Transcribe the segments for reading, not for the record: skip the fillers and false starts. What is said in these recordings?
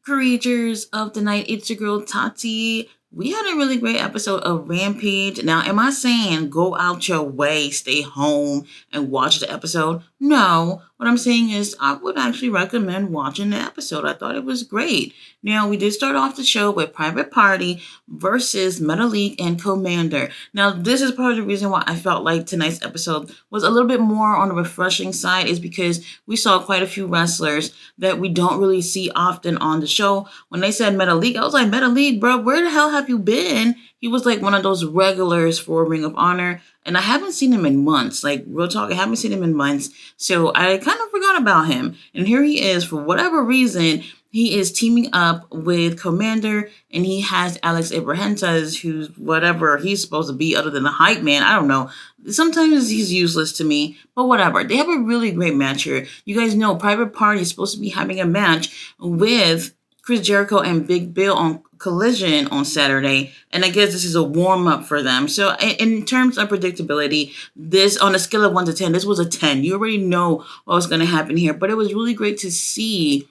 Creatures of the night, it's your girl Tati. We had a really great episode of Rampage. Now, am I saying go out your way, stay home, and watch the episode? No. What I'm saying is I would actually recommend watching the episode. I thought it was great. Now, we did start off the show with Private Party versus Metalik and Commander. Now, this is part of the reason why I felt like tonight's episode was a little bit more on the refreshing side is because we saw quite a few wrestlers that we don't really see often on the show. When they said Metalik, I was like, Metalik, bro, where the hell have you been? He was like one of those regulars for Ring of Honor. And I haven't seen him in months. Like, real talk, I haven't seen him in months. So I kind of forgot about him. And here he is, for whatever reason, he is teaming up with Commander, and he has Alex Abrahantes, who's whatever he's supposed to be other than a hype man. I don't know. Sometimes he's useless to me, but whatever. They have a really great match here. You guys know Private Party is supposed to be having a match with Chris Jericho and Big Bill on Collision on Saturday, and I guess this is a warm-up for them. So in terms of predictability, this, on a scale of 1 to 10, this was a 10. You already know what was going to happen here, but it was really great to see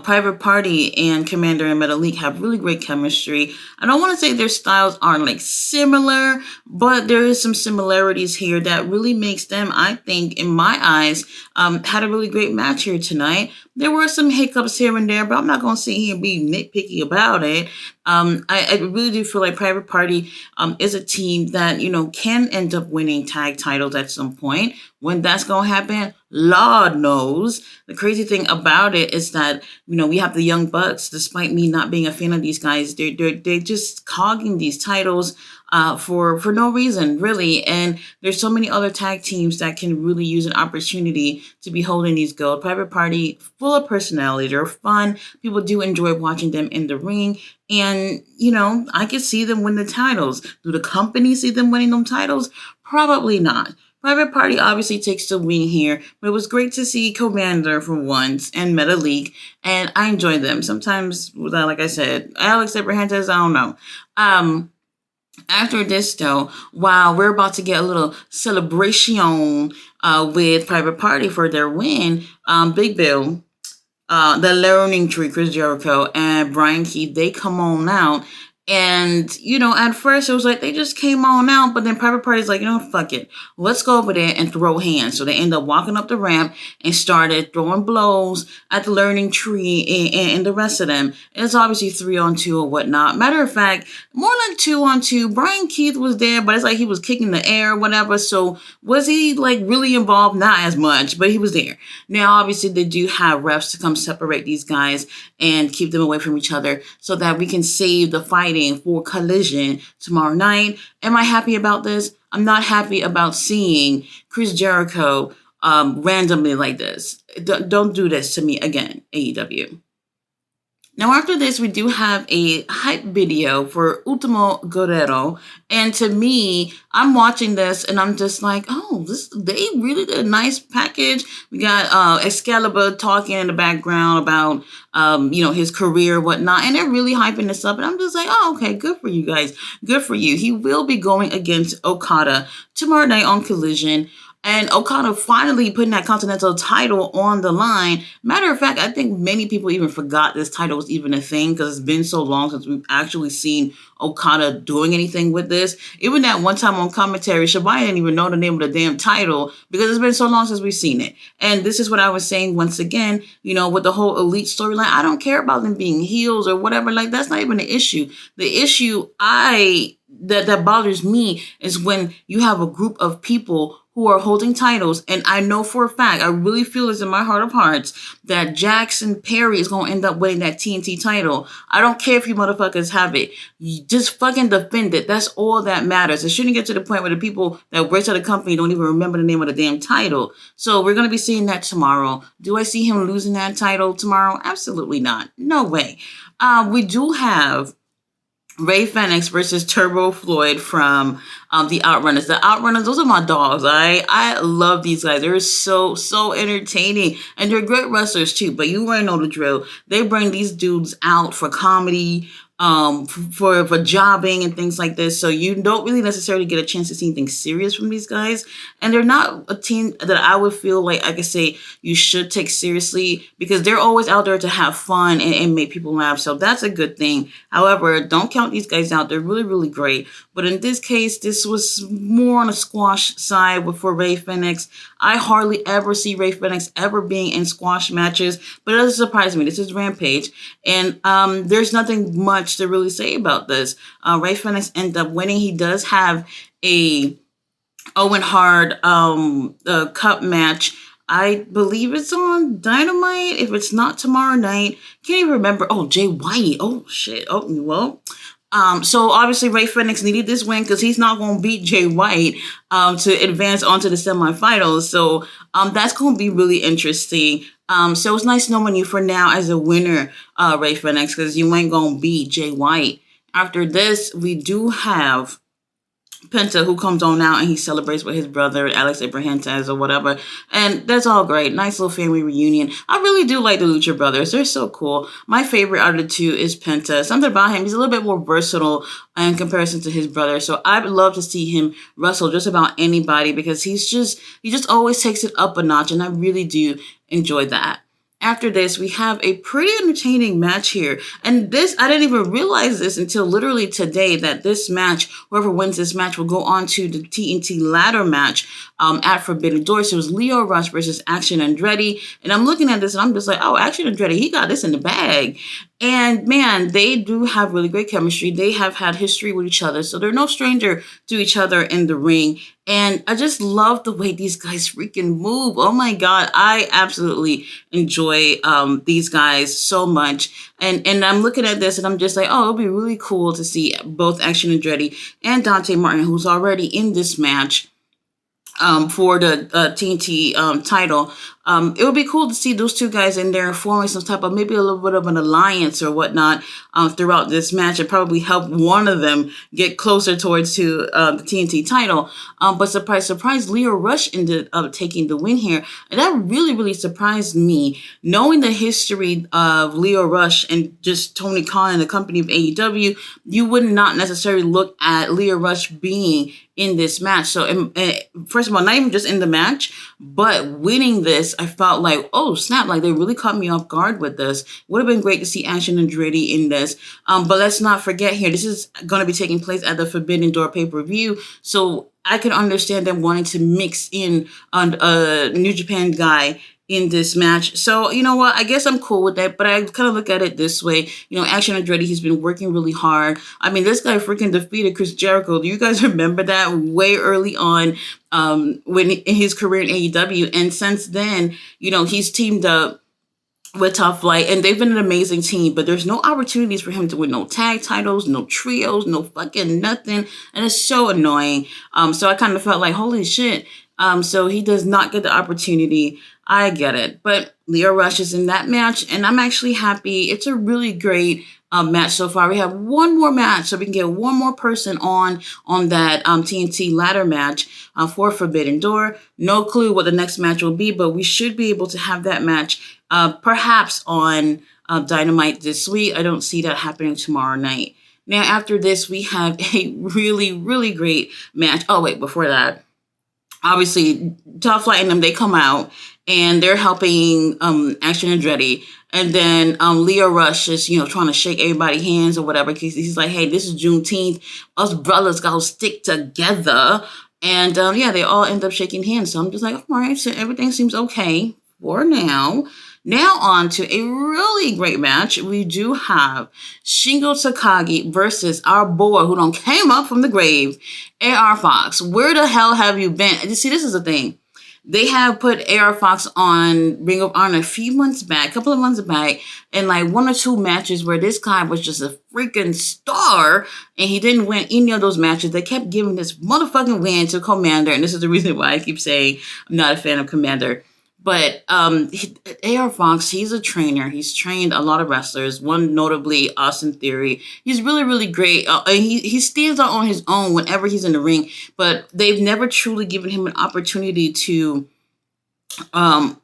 Private Party and Commander and Metalik have really great chemistry. I don't want to say their styles are like similar, but there is some similarities here that really makes them, I think, in my eyes, had a really great match here tonight. There were some hiccups here and there, but I'm not going to sit here and be nitpicky about it. I really do feel like Private Party is a team that, can end up winning tag titles at some point. When that's going to happen, Lord knows. The crazy thing about it is that, we have the Young Bucks. Despite me not being a fan of these guys, they're just cogging these titles for no reason, really. And there's so many other tag teams that can really use an opportunity to be holding these gold. Private Party, full of personality. They're fun. People do enjoy watching them in the ring. And, I could see them win the titles. Do the company see them winning them titles? Probably not. Private Party obviously takes the win here, but it was great to see Commander for once and Metalik, and I enjoy them. Sometimes, like I said, Alex Abrahantes, I don't know. After this, though, while we're about to get a little celebration with Private Party for their win, Big Bill, the Learning Tree, Chris Jericho, and Brian Keith, they come on out. And, at first it was like they just came on out, but then Private Party's like, fuck it. Let's go over there and throw hands. So they end up walking up the ramp and started throwing blows at the Learning Tree and the rest of them. And it's obviously 3-on-2 or whatnot. Matter of fact, more like 2-on-2. Brian Keith was there, but it's like he was kicking the air or whatever. So was he like really involved? Not as much, but he was there. Now, obviously, they do have refs to come separate these guys and keep them away from each other so that we can save the fighting for Collision tomorrow night. Am I happy about this? I'm not happy about seeing Chris Jericho randomly like this. Don't do this to me again, AEW. Now, after this, we do have a hype video for Ultimo Guerrero. And to me, I'm watching this and I'm just like, oh, they really did a nice package. We got Excalibur talking in the background about, his career, whatnot. And they're really hyping this up. And I'm just like, oh, okay, good for you guys. Good for you. He will be going against Okada tomorrow night on Collision. And Okada finally putting that Continental title on the line. Matter of fact, I think many people even forgot this title was even a thing because it's been so long since we've actually seen Okada doing anything with this. Even that one time on commentary, Shibai didn't even know the name of the damn title because it's been so long since we've seen it. And this is what I was saying once again, with the whole Elite storyline. I don't care about them being heels or whatever. Like, that's not even the issue. The issue that bothers me is when you have a group of people who are holding titles, and I know for a fact, I really feel this in my heart of hearts, that Jackson Perry is going to end up winning that TNT title. I don't care if you motherfuckers have it. You just fucking defend it. That's all that matters. It shouldn't get to the point where the people that work at the company don't even remember the name of the damn title. So we're going to be seeing that tomorrow. Do I see him losing that title tomorrow? Absolutely not. No way. We do have Ray Fenix versus Turbo Floyd from the Outrunners. The Outrunners, those are my dogs. I love these guys. They're so entertaining, and they're great wrestlers too. But you already know the drill. They bring these dudes out for comedy, for jobbing and things like this. So you don't really necessarily get a chance to see anything serious from these guys. And they're not a team that I would feel like I could say you should take seriously, because they're always out there to have fun and make people laugh. So that's a good thing. However, don't count these guys out. They're really great. But in this case, this was more on a squash side for Rey Fenix. I hardly ever see Rey Fenix ever being in squash matches, but it doesn't surprise me. This is Rampage, and there's nothing much to really say about this. Rey Fenix ended up winning. He does have a Owen Hart cup match. I believe it's on Dynamite. If it's not tomorrow night, can't even remember. Oh, Jay White. Oh shit. Oh well. So obviously Rey Fenix needed this win because he's not going to beat Jay White to advance onto the semifinals. So that's going to be really interesting. So it's nice knowing you for now as a winner, Rey Fenix, because you ain't going to beat Jay White. After this, we do have Penta, who comes on out and he celebrates with his brother, Alex Abrahantes or whatever. And that's all great. Nice little family reunion. I really do like the Lucha Brothers. They're so cool. My favorite out of the two is Penta. Something about him, he's a little bit more versatile in comparison to his brother. So I would love to see him wrestle just about anybody, because he just always takes it up a notch. And I really do enjoy that. After this, we have a pretty entertaining match here. And this, I didn't even realize this until literally today, that this match, whoever wins this match, will go on to the TNT ladder match at Forbidden Door. So it was Lio Rush versus Action Andretti. And I'm looking at this and I'm just like, oh, Action Andretti, he got this in the bag. And man, they do have really great chemistry. They have had history with each other, so they're no stranger to each other in the ring. And I just love the way these guys freaking move. Oh my God, I absolutely enjoy these guys so much. And I'm looking at this and I'm just like, oh, it'll be really cool to see both Action Andretti and Dante Martin, who's already in this match for the TNT title. It would be cool to see those two guys in there forming some type of maybe a little bit of an alliance or whatnot throughout this match, and probably help one of them get closer towards to the TNT title. But surprise, Lio Rush ended up taking the win here. And that really surprised me, knowing the history of Lio Rush and just Tony Khan and the company of AEW. You would not necessarily look at Lio Rush being in this match. So first of all, not even just in the match, but winning this, I felt like, oh snap, like they really caught me off guard with this. Would have been great to see Action Andretti in this. But let's not forget here, this is going to be taking place at the Forbidden Door pay-per-view. So I can understand them wanting to mix in a New Japan guy in this match. So, you know what? I guess I'm cool with that, but I kind of look at it this way. You know, Action Andretti, he's been working really hard. I mean, this guy freaking defeated Chris Jericho. Do you guys remember that way early on when in his career in AEW? And since then, you know, he's teamed up with Top Flight, and they've been an amazing team, but there's no opportunities for him to win no tag titles, no trios, no fucking nothing. And it's so annoying. So I kind of felt like, holy shit. So he does not get the opportunity. I get it. But Lio Rush is in that match, and I'm actually happy. It's a really great match so far. We have one more match, so we can get one more person on that TNT ladder match for Forbidden Door. No clue what the next match will be, but we should be able to have that match perhaps on Dynamite this week. I don't see that happening tomorrow night. Now, after this, we have a really great match. Oh, wait, before that, obviously, Top Flight and them, they come out and they're helping Action Andretti. And then Lio Rush is, you know, trying to shake everybody's hands or whatever. He's like, hey, this is Juneteenth. Us brothers got to stick together. And yeah, they all end up shaking hands. So I'm just like, all right, so everything seems okay for now. Now on to a really great match. We do have Shingo Takagi versus our boy who done came up from the grave, AR Fox. Where the hell have you been? You see, this is the thing. They have put AR Fox on Ring of Honor a couple of months back, and like one or two matches where this guy was just a freaking star, and he didn't win any of those matches. They kept giving this motherfucking win to Commander, and this is the reason why I keep saying I'm not a fan of Commander. But AR Fox, he's a trainer. He's trained a lot of wrestlers, one notably Austin Theory. He's really, really great. And he stands out on his own whenever he's in the ring, but they've never truly given him an opportunity to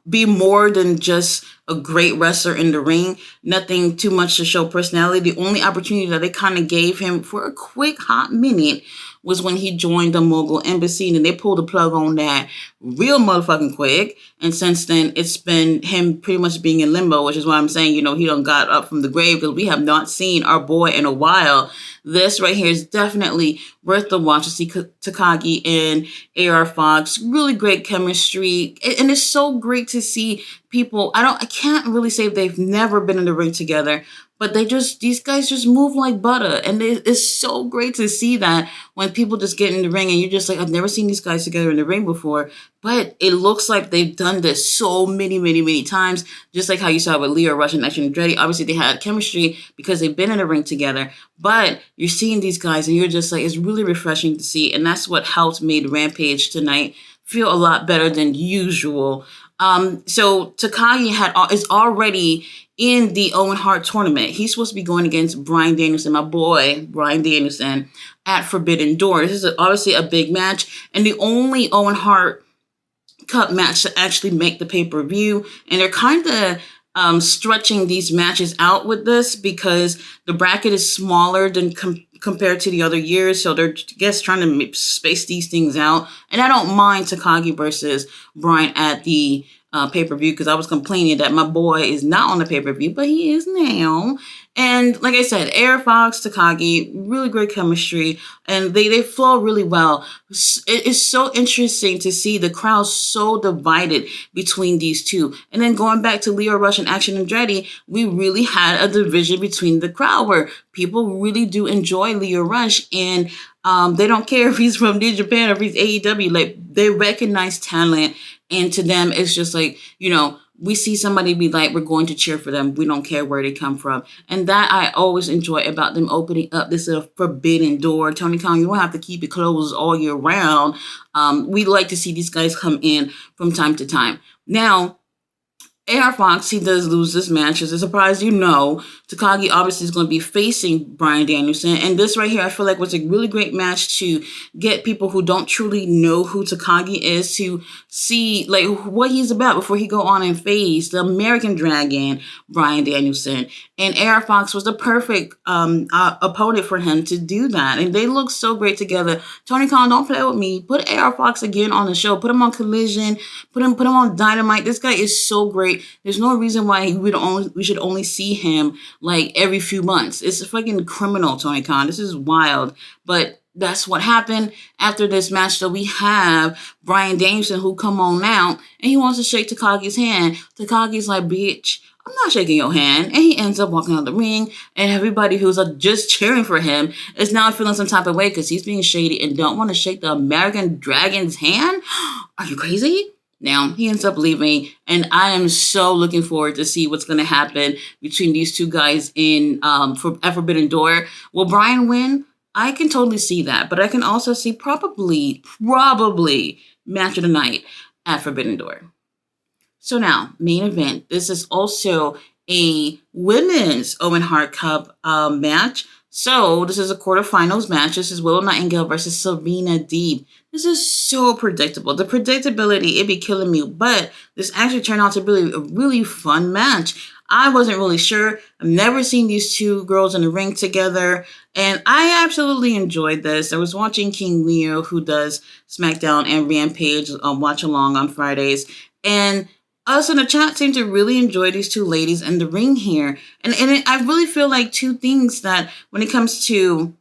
be more than just a great wrestler in the ring. Nothing too much to show personality. The only opportunity that they kind of gave him for a quick hot minute was when he joined the Mogul Embassy, and they pulled the plug on that real motherfucking quick. And since then, it's been him pretty much being in limbo, which is why I'm saying, he done got up from the grave, because we have not seen our boy in a while. This right here is definitely worth the watch to see Takagi and AR Fox. Really great chemistry. And it's so great to see people. I can't really say they've never been in the ring together, but these guys just move like butter. And it's so great to see that when people just get in the ring and you're just like, I've never seen these guys together in the ring before, but it looks like they've done this so many, many, many times, just like how you saw with Leo Rush and Action Andretti. Obviously, they had chemistry because they've been in the ring together, but you're seeing these guys and you're just like, it's really refreshing to see. And that's what helped made Rampage tonight feel a lot better than usual. So Takagi is already in the Owen Hart tournament. He's supposed to be going against Bryan Danielson, my boy, Bryan Danielson, at Forbidden Door. This is obviously a big match, and the only Owen Hart Cup match to actually make the pay-per-view. And they're kind of stretching these matches out with this because the bracket is smaller than compared to the other years. So they're, I guess, trying to space these things out. And I don't mind Takagi versus Bryan at the pay-per-view, because I was complaining that my boy is not on the pay-per-view, but he is now. And like I said, AR Fox, Takagi, really great chemistry, and they flow really well. It's so interesting to see the crowd so divided between these two. And then going back to Leo Rush and Action Andretti, we really had a division between the crowd where people really do enjoy Leo Rush, and they don't care if he's from New Japan or if he's AEW. Like, they recognize talent, and to them, it's just like, we see somebody be like, we're going to cheer for them. We don't care where they come from. And that I always enjoy about them opening up this Forbidden Door. Tony Khan, you don't have to keep it closed all year round. We like to see these guys come in from time to time. Now, AR Fox, he does lose this match. As a surprise, Takagi obviously is going to be facing Bryan Danielson. And this right here, I feel like was a really great match to get people who don't truly know who Takagi is to see like what he's about before he go on and face the American Dragon, Bryan Danielson. And AR Fox was the perfect opponent for him to do that. And they look so great together. Tony Khan, don't play with me. Put AR Fox again on the show. Put him on Collision. Put him on Dynamite. This guy is so great. There's no reason why we should only see him like every few months. It's a fucking criminal, Tony Khan. This is wild. But that's what happened after this match. So we have Bryan Danielson who come on out and he wants to shake Takagi's hand. Takagi's like, bitch, I'm not shaking your hand. And he ends up walking out the ring, and everybody who's just cheering for him is now feeling some type of way because he's being shady and don't want to shake the American Dragon's hand. Are you crazy? Now, he ends up leaving, and I am so looking forward to see what's going to happen between these two guys in Forbidden Door. Will Bryan win? I can totally see that, but I can also see probably match of the night at Forbidden Door. So now, main event. This is also a women's Owen Hart Cup match. So this is a quarterfinals match. This is Willow Nightingale versus Serena Deeb. This is so predictable. The predictability, it'd be killing me. But this actually turned out to be a really fun match. I wasn't really sure. I've never seen these two girls in the ring together. And I absolutely enjoyed this. I was watching King Leo, who does SmackDown and Rampage, watch along on Fridays. And us in the chat seem to really enjoy these two ladies in the ring here. And I really feel like two things that when it comes to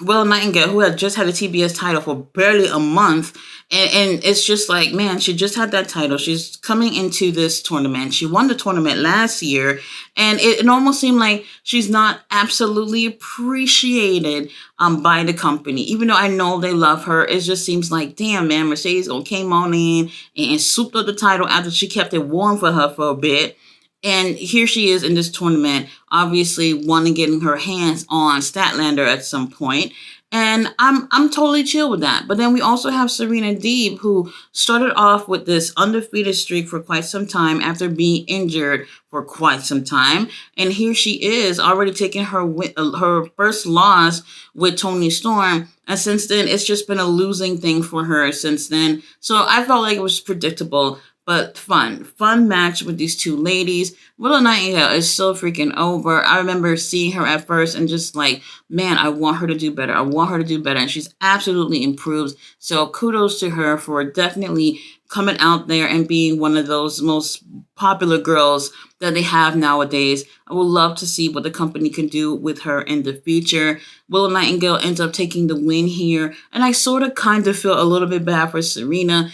Willow Nightingale, who had just had a TBS title for barely a month, and it's just like, man, she just had that title. She's coming into this tournament. She won the tournament last year, and it almost seemed like she's not absolutely appreciated by the company. Even though I know they love her, it just seems like, damn, man, Mercedes came on in and souped up the title after she kept it warm for her for a bit. And here she is in this tournament, obviously wanting getting her hands on Statlander at some point. And I'm totally chill with that. But then we also have Serena Deeb, who started off with this undefeated streak for quite some time after being injured for quite some time. And here she is already taking her first loss with Tony Storm. And since then, it's just been a losing thing for her since then. So I felt like it was predictable, but fun match with these two ladies. Willow Nightingale is so freaking over. I remember seeing her at first and just like, man, I want her to do better. I want her to do better. And she's absolutely improved. So kudos to her for definitely coming out there and being one of those most popular girls that they have nowadays. I would love to see what the company can do with her in the future. Willow Nightingale ends up taking the win here. And I sort of kind of feel a little bit bad for Serena.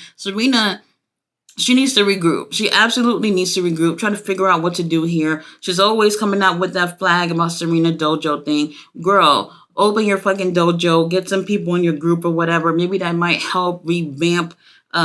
She needs to regroup. She absolutely needs to regroup, try to figure out what to do here. She's always coming out with that flag about Serena Dojo thing. Girl, open your fucking dojo, get some people in your group or whatever. Maybe that might help revamp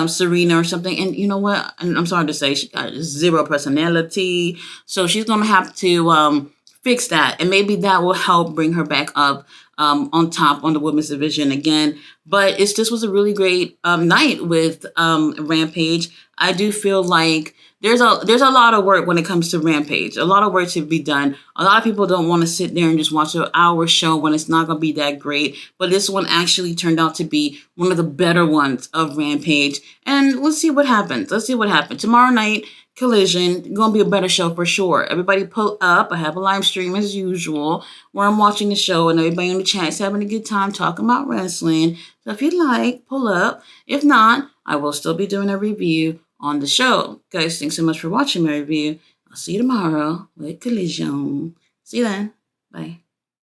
Serena or something. And you know what? I'm sorry to say, she got zero personality. So she's going to have to fix that. And maybe that will help bring her back up on top on the women's division again. But this was a really great night with Rampage. I do feel like there's a lot of work when it comes to Rampage. A lot of work to be done. A lot of people don't want to sit there and just watch an hour show when it's not going to be that great. But this one actually turned out to be one of the better ones of Rampage. And let's see what happens. Tomorrow night, Collision, going to be a better show for sure. Everybody pull up. I have a live stream as usual where I'm watching the show and everybody in the chat is having a good time talking about wrestling. So if you'd like, pull up. If not, I will still be doing a review on the show. Guys, thanks so much for watching my review. I'll see you tomorrow with Collision. See you then. Bye.